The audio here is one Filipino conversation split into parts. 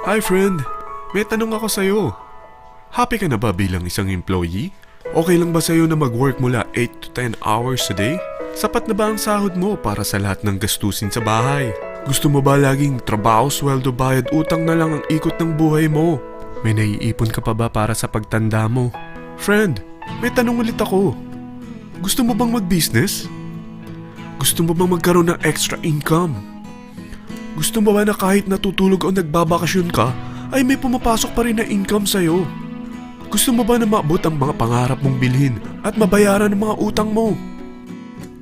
Hi friend, may tanong ako sa'yo. Happy ka na ba bilang isang employee? Okay lang ba sa'yo na mag-work mula 8 to 10 hours a day? Sapat na ba ang sahod mo para sa lahat ng gastusin sa bahay? Gusto mo ba laging trabaho, sweldo, bayad, utang na lang ang ikot ng buhay mo? May naiipon ka pa ba para sa pagtanda mo? Friend, may tanong ulit ako. Gusto mo bang mag-business? Gusto mo bang magkaroon ng extra income? Gusto mo ba na kahit natutulog o nagbabakasyon ka, ay may pumapasok pa rin na income sa'yo? Gusto mo ba na maabot ang mga pangarap mong bilhin at mabayaran ang mga utang mo?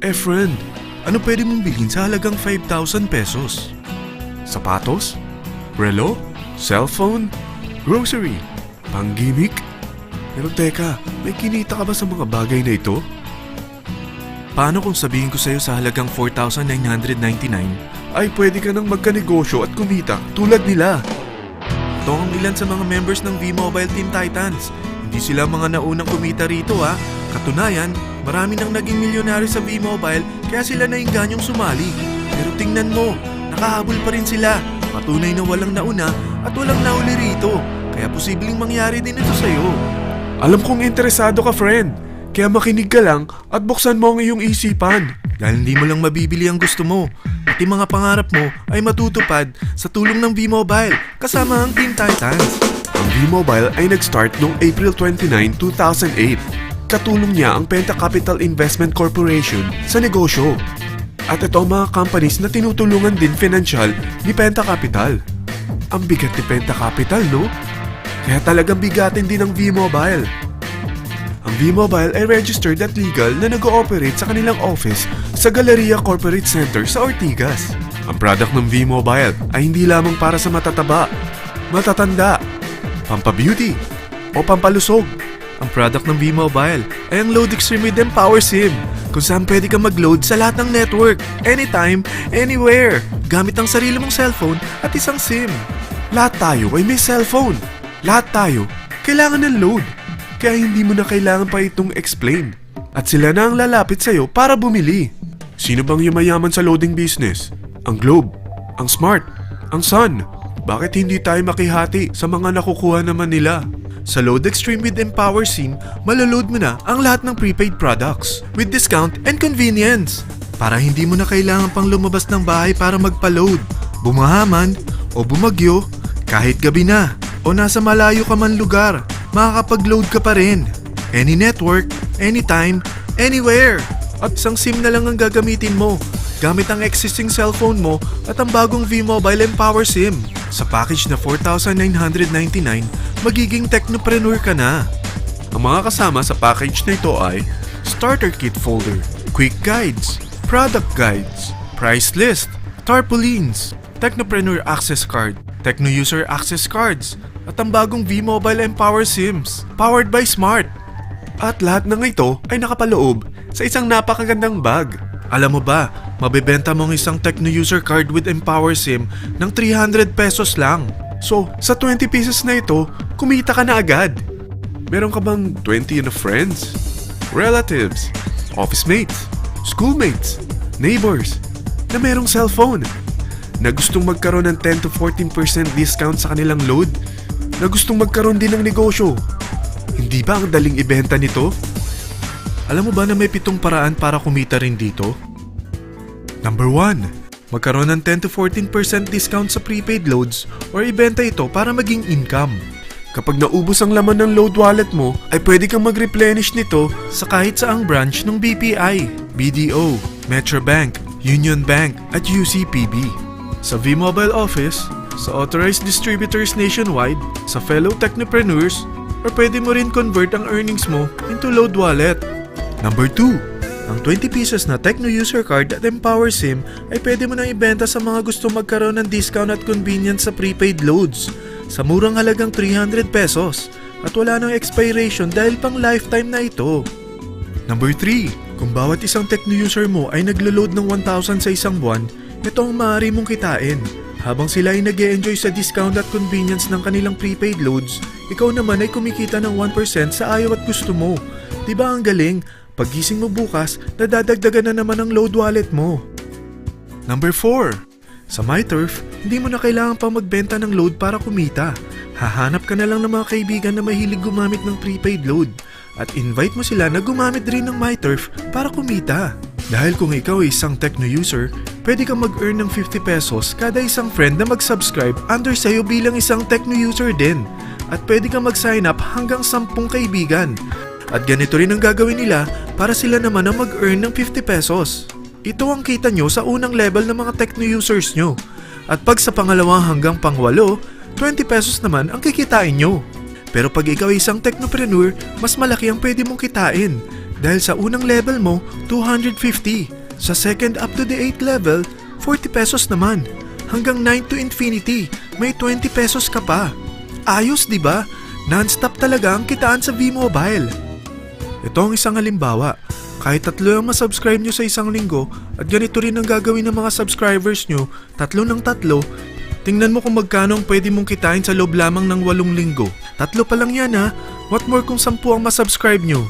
Friend, ano pwede mong bilhin sa halagang 5,000 pesos? Sapatos? Relo? Cellphone? Grocery? Pang-gimmick? Pero teka, may kinita ka ba sa mga bagay na ito? Paano kung sabihin ko sa'yo sa halagang 4,999 ay pwede ka nang magkanegosyo at kumita tulad nila? Ito ang ilan sa mga members ng V-Mobile Team Titans. Hindi sila mga naunang kumita rito ha. Katunayan, marami nang naging milyonaryo sa V-Mobile kaya sila naingganyong sumali. Pero tingnan mo, nakahabol pa rin sila. Patunay na walang nauna at walang nauli rito. Kaya posibleng mangyari din ito sa'yo. Alam kong interesado ka, friend. Kaya makinig ka lang at buksan mo ang iyong isipan. Dahil hindi mo lang mabibili ang gusto mo. Pati mga pangarap mo ay matutupad sa tulong ng V-Mobile kasama ang Team Titans. Ang V-Mobile ay nag-start noong April 29, 2008. Katulong niya ang Penta Capital Investment Corporation sa negosyo. At ito ang mga companies na tinutulungan din financial ni Penta Capital. Ang bigat ni Penta Capital, no? Kaya talagang bigatin din ang V-Mobile. Ang V-Mobile ay registered at legal na nag-ooperate sa kanilang office sa Galleria Corporate Center sa Ortigas. Ang product ng V-Mobile ay hindi lamang para sa matataba, matatanda, pampabeauty, o pampalusog. Ang product ng V-Mobile ay ang Load Extreme with Empower SIM, kung saan pwede kang mag-load sa lahat ng network, anytime, anywhere, gamit ang sarili mong cellphone at isang SIM. Lahat tayo ay may cellphone. Lahat tayo kailangan ng load. Kaya hindi mo na kailangan pa itong explain. At sila na ang lalapit sa'yo para bumili. Sino bang yumayaman sa loading business? Ang Globe, ang Smart, ang Sun. Bakit hindi tayo makihati sa mga nakukuha naman nila? Sa Load Extreme with Empower SIM, malaload mo na ang lahat ng prepaid products with discount and convenience. Para hindi mo na kailangan pang lumabas ng bahay para magpa-load. Bumahaman o bumagyo, kahit gabi na o nasa malayo ka man lugar, makakapag-load ka pa rin. Any network, anytime, anywhere. At isang SIM na lang ang gagamitin mo gamit ang existing cellphone mo at ang bagong V-Mobile Empower SIM. Sa package na 4,999, magiging technopreneur ka na. Ang mga kasama sa package na ito ay Starter Kit Folder, Quick Guides, Product Guides, Price List, Tarpaulins, Technopreneur Access Card, Techno User Access Cards, at ang bagong V-Mobile Empower SIMs, powered by Smart. At lahat ng ito ay nakapaloob sa isang napakagandang bag. Alam mo ba, mabebenta mong isang Techno User Card with Empower SIM ng 300 pesos lang. So, sa 20 pieces na ito, kumita ka na agad. Meron ka bang 20 na friends, relatives, office mates, schoolmates, neighbors, na merong cellphone, na gustong magkaroon ng 10 to 14% discount sa kanilang load, na gustong magkaroon din ng negosyo? Hindi ba ang daling ibenta nito? Alam mo ba na may 7 paraan para kumita rin dito? Number 1. Magkaroon ng 10 to 14% discount sa prepaid loads or ibenta ito para maging income. Kapag naubos ang laman ng load wallet mo, ay pwede kang mag-replenish nito sa kahit saang branch ng BPI, BDO, Metrobank, Union Bank at UCPB. Sa V-Mobile Office, sa authorized distributors nationwide, sa fellow technopreneurs, or pwede mo rin convert ang earnings mo into load wallet. Number 2. Ang 20 pieces na Techno User Card at Empower SIM ay pwede mo nang ibenta sa mga gusto magkaroon ng discount at convenience sa prepaid loads sa murang halagang 300 pesos at wala nang expiration dahil pang lifetime na ito. Number 3. Kung bawat isang Techno user mo ay naglo-load ng 1,000 sa isang buwan, ito ang maaari mong kitain. Habang sila ay nag-e-enjoy sa discount at convenience ng kanilang prepaid loads, ikaw naman ay kumikita ng 1% sa ayaw at gusto mo. Diba ang galing? Paggising mo bukas, nadadagdagan na naman ang load wallet mo. Number 4. Sa MyTurf, hindi mo na kailangan pa magbenta ng load para kumita. Hahanap ka na lang ng mga kaibigan na mahilig gumamit ng prepaid load at invite mo sila na gumamit rin ng MyTurf para kumita. Dahil kung ikaw ay isang Tecno user, pwede kang mag-earn ng 50 pesos kada isang friend na mag-subscribe under sa'yo bilang isang Tecno user din. At pwede kang mag-sign up hanggang 10 kaibigan. At ganito rin ang gagawin nila para sila naman ang mag-earn ng 50 pesos. Ito ang kita nyo sa unang level ng mga Tecno users nyo. At pag sa pangalawa hanggang pangwalo, 20 pesos naman ang kikitain nyo. Pero pag ikaw ay isang technopreneur, mas malaki ang pwede mong kitain. Dahil sa unang level mo, 250. Sa second up to the 8th level, 40 pesos naman. Hanggang 9 to infinity, may 20 pesos ka pa. Ayos, di ba? Non-stop talaga ang kitaan sa V-Mobile. Ito ang isang halimbawa. Kahit 3 ang masubscribe nyo sa isang linggo at ganito rin ang gagawin ng mga subscribers nyo, 3 ng 3, tingnan mo kung magkano ang pwede mong kitain sa loob lamang ng 8 linggo. 3 pa lang yan ha. What more kung 10 ang masubscribe nyo?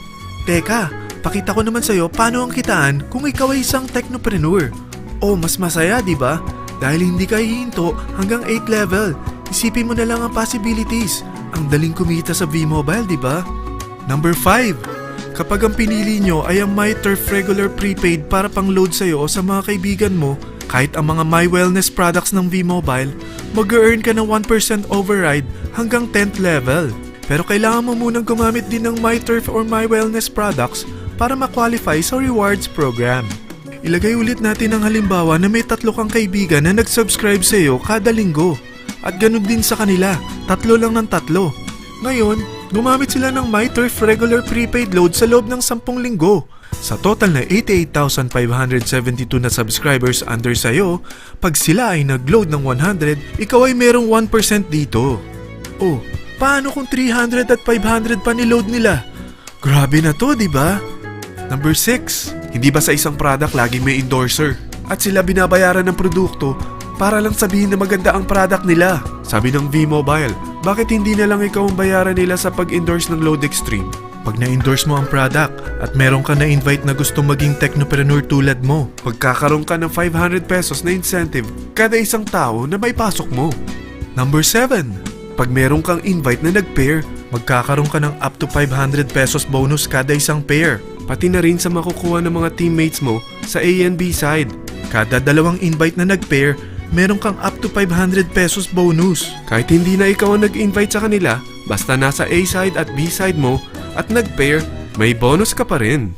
Teka, pakita ko naman sa'yo paano ang kitaan kung ikaw ay isang technopreneur. Oh, mas masaya, di ba? Dahil hindi ka hihinto hanggang 8th level. Isipin mo na lang ang possibilities. Ang daling kumita sa V-Mobile, di ba? Number 5. Kapag ang pinili nyo ay ang MyTurf regular prepaid para pang load sa'yo o sa mga kaibigan mo, kahit ang mga My Wellness products ng V-Mobile, mag-earn ka ng 1% override hanggang 10th level. Pero kailangan mo munang gumamit din ng MyTurf or My Wellness products para ma-qualify sa rewards program. Ilagay ulit natin ang halimbawa na may 3 kang kaibigan na nag-subscribe sa'yo kada linggo. At ganun din sa kanila, 3 lang ng 3. Ngayon, gumamit sila ng MyTurf regular prepaid load sa loob ng 10 linggo. Sa total na 88,572 na subscribers under sa'yo, pag sila ay nag-load ng 100, ikaw ay merong 1% dito. Oh, paano kung 300 at 500 pa ni-load nila? Grabe na to, di ba? Number 6. Hindi ba sa isang product laging may endorser? At sila binabayaran ng produkto para lang sabihin na maganda ang product nila. Sabi ng V-Mobile, bakit hindi na lang ikaw ang bayaran nila sa pag-endorse ng Load Extreme? Pag na-endorse mo ang product at meron ka na-invite na gustong maging technopreneur tulad mo, magkakaroon ka ng 500 pesos na incentive kada isang tao na may pasok mo. Number 7. Pag meron kang invite na nag-pair, magkakaroon ka ng up to 500 pesos bonus kada isang pair. Pati na rin sa makukuha ng mga teammates mo sa A and B side. Kada 2 invite na nag-pair, meron kang up to 500 pesos bonus. Kahit hindi na ikaw ang nag-invite sa kanila, basta nasa A side at B side mo at nag-pair, may bonus ka pa rin.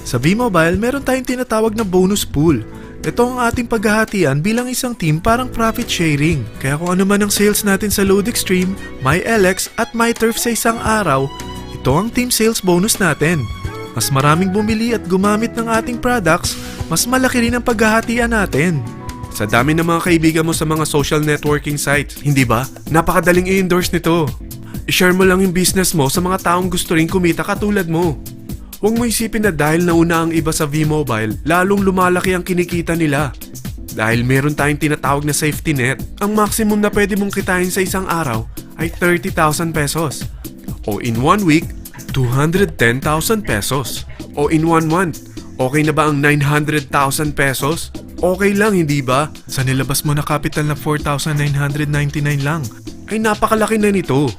Sa V-Mobile, meron tayong tinatawag na bonus pool. Ito ang ating paghahatian bilang isang team parang profit sharing. Kaya kung ano man ang sales natin sa Load Extreme, MyLX at MyTurf sa isang araw, ito ang team sales bonus natin. Mas maraming bumili at gumamit ng ating products, mas malaki rin ang paghahatian natin. Sa dami ng mga kaibigan mo sa mga social networking sites, hindi ba? Napakadaling i-endorse nito. I-share mo lang yung business mo sa mga taong gusto rin kumita katulad mo. Huwag mo isipin na dahil nauna ang iba sa V-Mobile, lalong lumalaki ang kinikita nila. Dahil meron tayong tinatawag na safety net, ang maximum na pwede mong kitain sa isang araw ay 30,000 pesos. O in 1 week, 210,000 pesos. O in 1 month, okay na ba ang 900,000 pesos? Okay lang, hindi ba? Sa nilabas mo na capital na 4,999 lang, ay napakalaki na nito.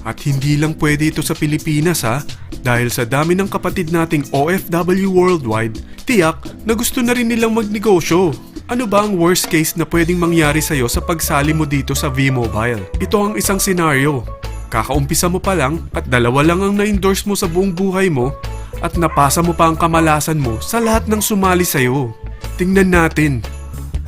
At hindi lang pwede ito sa Pilipinas ha, dahil sa dami ng kapatid nating OFW worldwide, tiyak na gusto na rin nilang magnegosyo. Ano ba ang worst case na pwedeng mangyari sa'yo sa pagsali mo dito sa V-Mobile? Ito ang isang senaryo. Kakaumpisa mo pa lang at 2 lang ang na-endorse mo sa buong buhay mo at napasa mo pa ang kamalasan mo sa lahat ng sumali sa'yo. Tingnan natin.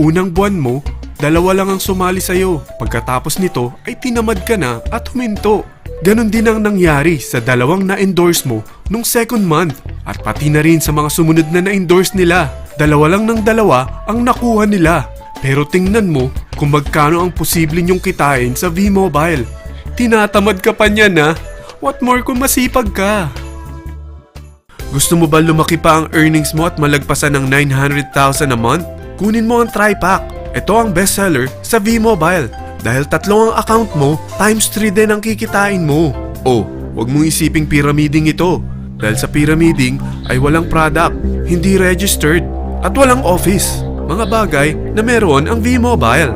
Unang buwan mo, 2 lang ang sumali sa'yo. Pagkatapos nito ay tinamad ka na at huminto. Ganon din ang nangyari sa 2 na-endorse mo nung second month at pati na rin sa mga sumunod na na-endorse nila. 2 lang ng 2 ang nakuha nila. Pero tingnan mo kung magkano ang posible nyong kitain sa V-Mobile. Tinatamad ka pa niyan ha? What more kung masipag ka? Gusto mo ba lumaki pa ang earnings mo at malagpasan ng 900,000 a month? Kunin mo ang TriPack. Ito ang bestseller sa V-Mobile. Dahil 3 ang account mo, times 3 din ang kikitain mo. Oh, huwag mong isiping pyramiding ito. Dahil sa pyramiding ay walang product, hindi registered, at walang office. mga bagay na meron ang V-Mobile.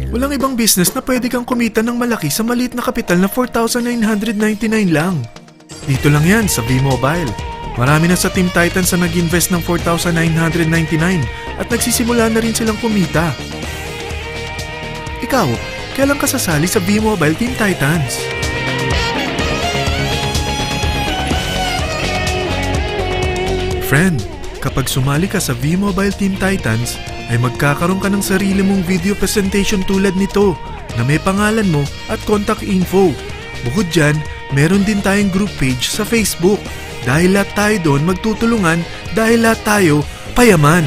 Walang ibang business na pwede kang kumita ng malaki sa maliit na kapital na 4,999 lang. Dito lang yan sa V-Mobile. Marami na sa Team Titans na nag-invest ng 4,999 at nagsisimula na rin silang kumita. Ikaw, kailan ka sasali sa V-Mobile Team Titans? Friend, kapag sumali ka sa V-Mobile Team Titans, ay magkakaroon ka ng sarili mong video presentation tulad nito na may pangalan mo at contact info. Bukod dyan, meron din tayong group page sa Facebook. Dahil lahat tayo doon magtutulungan dahil lahat tayo payaman.